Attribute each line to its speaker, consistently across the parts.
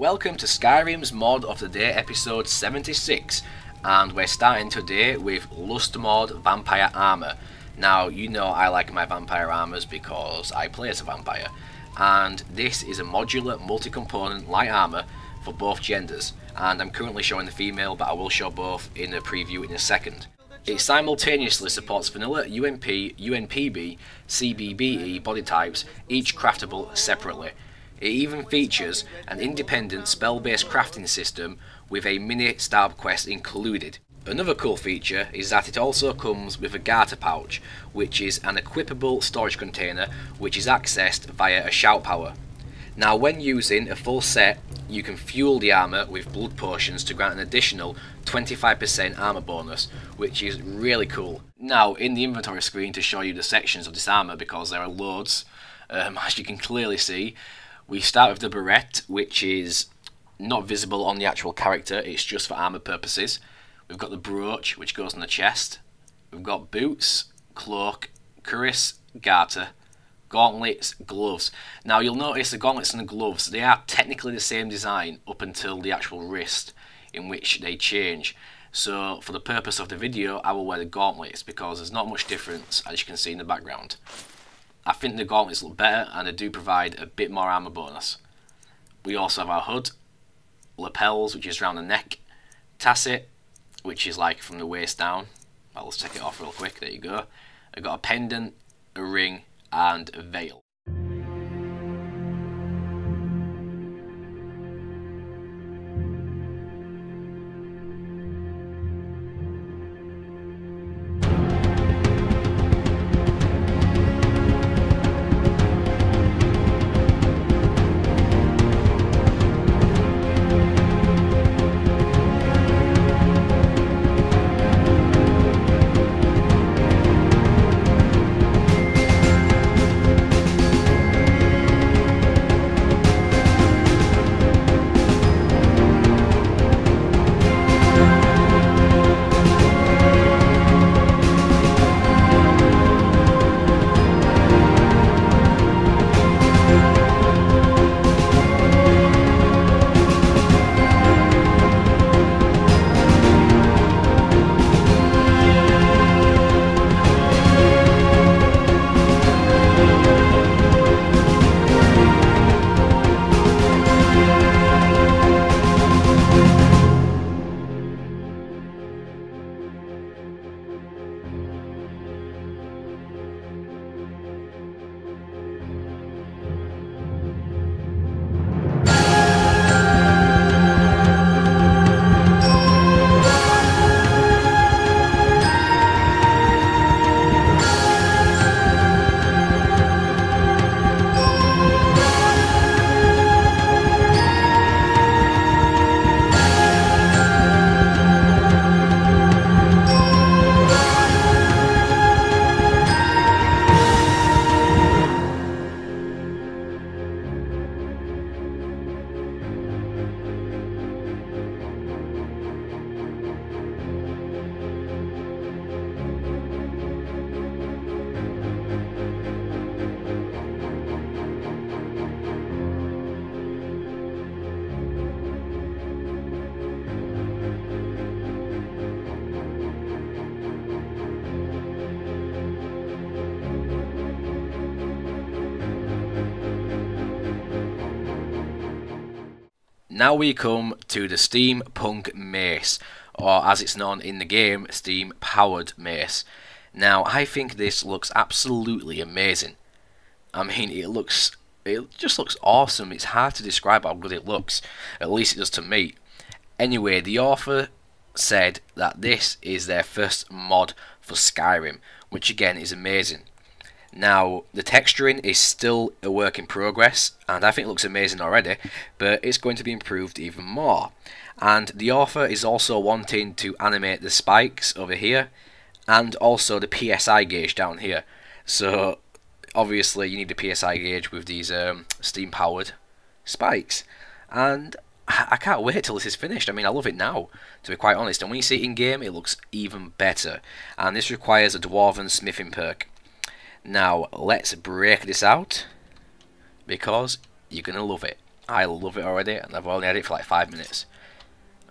Speaker 1: welcome to Skyrim's Mod of the Day episode 76, and we're starting today with Lustmord Vampire Armour. Now, you know I like my vampire armours because I play as a vampire, and this is a modular multi-component light armour for both genders, and I'm currently showing the female, but I will show both in a preview in a second. It simultaneously supports vanilla, UMP, UNPB, CBBE body types, each craftable separately. It even features an independent spell-based crafting system with a mini starter quest included. Another cool feature is that it also comes with a garter pouch, which is an equipable storage container which is accessed via a shout power. Now, when using a full set, you can fuel the armour with blood potions to grant an additional 25% armour bonus, which is really cool. Now, in the inventory screen to show you the sections of this armour, because there are loads, as you can clearly see, we start with the beret, which is not visible on the actual character, it's just for armour purposes. We've got the brooch, which goes on the chest. We've got boots, cloak, cuirass, garter, gauntlets, gloves. Now you'll notice the gauntlets and the gloves, they are technically the same design up until the actual wrist, in which they change. So for the purpose of the video, I will wear the gauntlets because there's not much difference, as you can see in the background. I think the gauntlets look better and they do provide a bit more armour bonus. We also have our hood, lapels, which is around the neck, tasset, which is like from the waist down. Well, let's take it off real quick, there you go. I've got a pendant, a ring, and a veil. Now we come to the Steampunk Mace, or as it's known in the game, Steam Powered Mace. Now I think this looks absolutely amazing. I mean, it just looks awesome. It's hard to describe how good it looks, at least it does to me. Anyway, the author said that this is their first mod for Skyrim, which again is amazing. Now, the texturing is still a work in progress, and I think it looks amazing already, but it's going to be improved even more. And the author is also wanting to animate the spikes over here, and also the PSI gauge down here. So, obviously you need the PSI gauge with these steam-powered spikes. And I can't wait till this is finished. I mean, I love it now, to be quite honest. And when you see it in-game, it looks even better. And this requires a Dwarven smithing perk. Now, let's break this out, because you're going to love it. I love it already, and I've only had it for like 5 minutes.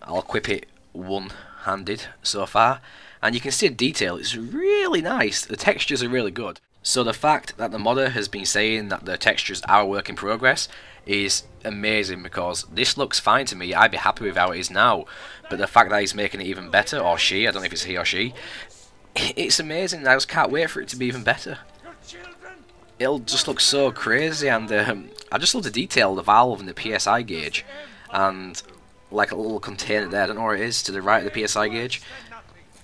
Speaker 1: I'll equip it one-handed so far, and you can see the detail. It's really nice. The textures are really good. So the fact that the modder has been saying that the textures are a work in progress is amazing, because this looks fine to me. I'd be happy with how it is now, but the fact that he's making it even better, or she, I don't know if it's he or she, it's amazing. I just can't wait for it to be even better. It'll just look so crazy, and I just love the detail, the valve and the PSI gauge, and like a little container there, I don't know where it is, to the right of the PSI gauge.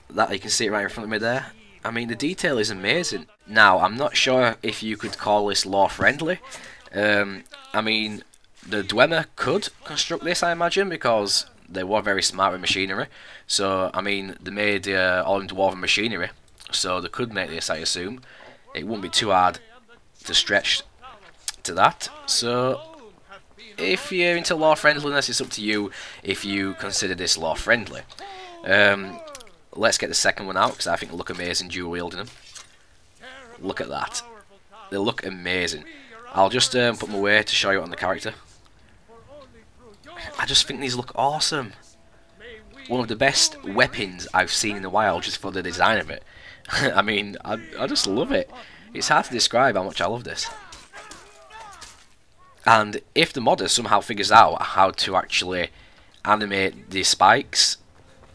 Speaker 1: That you can see it right in front of me there. I mean, the detail is amazing. Now, I'm not sure if you could call this lore-friendly. I mean, the Dwemer could construct this, I imagine, because they were very smart with machinery. So, I mean, they made all in dwarven machinery, so they could make this, I assume. It wouldn't be too hard to stretch to that. So, if you're into lore-friendliness, it's up to you if you consider this lore-friendly. Let's get the second one out, because I think it'll look amazing dual-wielding them. Look at that. They look amazing. I'll just put them away to show you on the character. I just think these look awesome. One of the best weapons I've seen in the wild, just for the design of it. I mean, I just love it. It's hard to describe how much I love this. And if the modder somehow figures out how to actually animate the spikes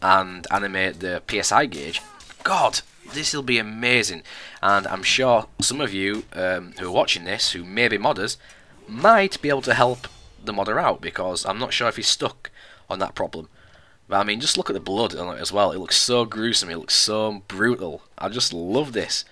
Speaker 1: and animate the PSI gauge, God, this will be amazing. And I'm sure some of you who are watching this, who may be modders, might be able to help the modder out, because I'm not sure if he's stuck on that problem. But I mean, just look at the blood on it as well. It looks so gruesome, it looks so brutal. I just love this.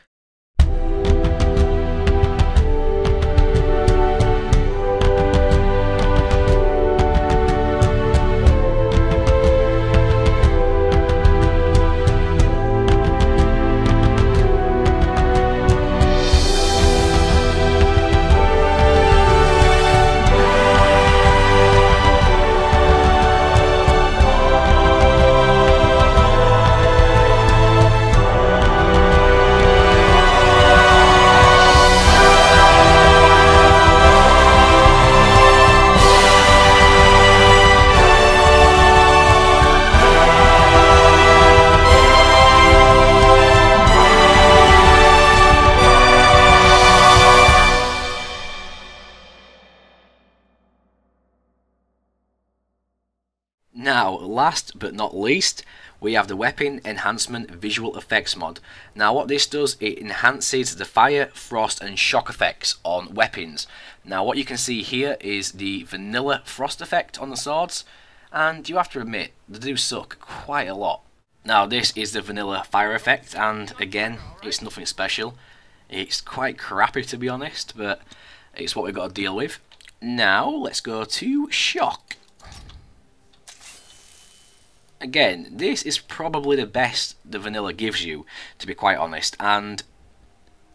Speaker 1: Now, last but not least, we have the Weapon Enhancement Visual Effects mod. Now what this does, it enhances the fire, frost and shock effects on weapons. Now what you can see here is the vanilla frost effect on the swords, and you have to admit, they do suck quite a lot. Now this is the vanilla fire effect, and again, it's nothing special. It's quite crappy to be honest, but it's what we've got to deal with. Now let's go to shock. Again, this is probably the best the vanilla gives you, to be quite honest, and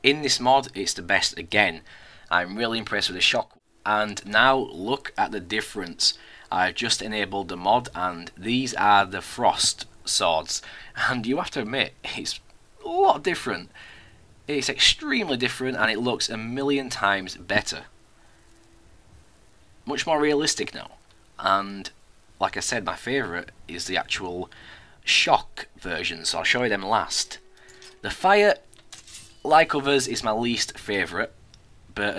Speaker 1: in this mod it's the best again. I'm really impressed with the shock, and now look at the difference. I've just enabled the mod, and these are the frost swords, and you have to admit, it's a lot different. It's extremely different, and it looks a million times better. Much more realistic now, and like I said, my favourite is the actual shock version, so I'll show you them last. The fire, like others, is my least favourite, but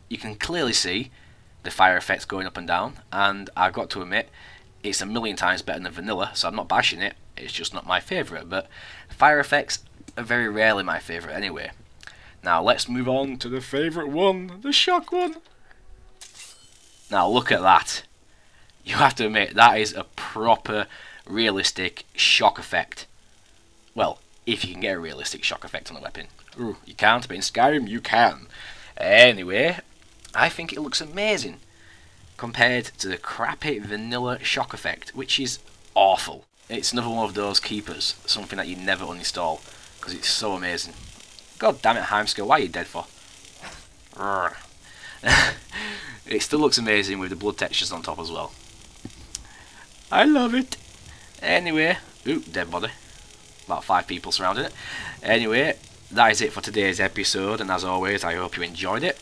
Speaker 1: you can clearly see the fire effects going up and down, and I've got to admit, it's a million times better than vanilla, so I'm not bashing it, it's just not my favourite, but fire effects are very rarely my favourite anyway. Now let's move on to the favourite one, the shock one. Now look at that. You have to admit, that is a proper, realistic shock effect. Well, if you can get a realistic shock effect on the weapon. Ooh, you can't, but in Skyrim you can. Anyway, I think it looks amazing compared to the crappy vanilla shock effect, which is awful. It's another one of those keepers, something that you never uninstall, because it's so amazing. God damn it, Heimskill, why are you dead for? It still looks amazing with the blood textures on top as well. I love it. Anyway, ooh, dead body. About 5 people surrounding it. Anyway, that is it for today's episode, and as always, I hope you enjoyed it.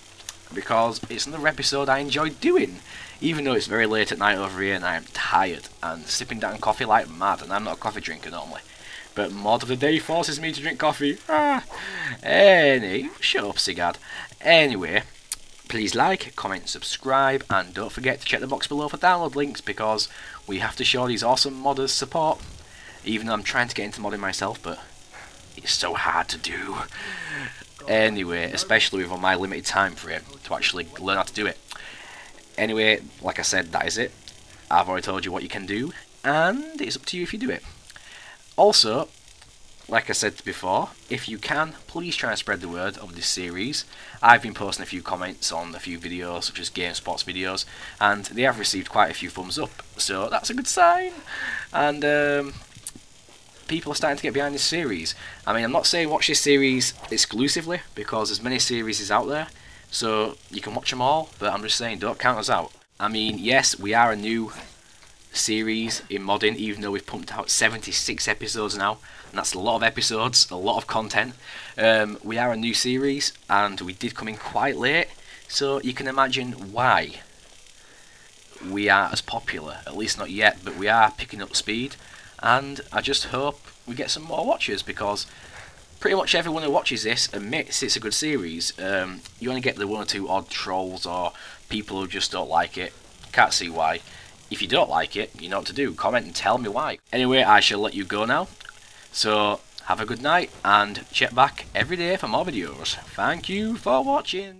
Speaker 1: because it's another episode I enjoy doing, even though it's very late at night over here and I am tired and sipping down coffee like mad, and I'm not a coffee drinker normally. But mod of the day forces me to drink coffee. Shut up, Sigad. Anyway, please like, comment, subscribe, and don't forget to check the box below for download links, because we have to show these awesome modders support. Even though I'm trying to get into modding myself, but it's so hard to do. Anyway, especially with my limited time frame to actually learn how to do it. Anyway, like I said, that is it. I've already told you what you can do, and it's up to you if you do it. Also, like I said before, if you can, please try and spread the word of this series. I've been posting a few comments on a few videos, such as Game Spots videos, and they have received quite a few thumbs up, so that's a good sign. And people are starting to get behind this series. I mean, I'm not saying watch this series exclusively, because there's many series out there, so you can watch them all, but I'm just saying, don't count us out. I mean, yes, we are a new series in modding, even though we've pumped out 76 episodes now, and that's a lot of episodes, a lot of content. We are a new series, and we did come in quite late, so you can imagine why we aren't as popular, at least not yet, but we are picking up speed, and I just hope we get some more watchers, because pretty much everyone who watches this admits it's a good series. You only get the one or two odd trolls or people who just don't like it. Can't see why. If you don't like it, you know what to do. Comment and tell me why. Anyway, I shall let you go now. So, have a good night, and check back every day for more videos. Thank you for watching.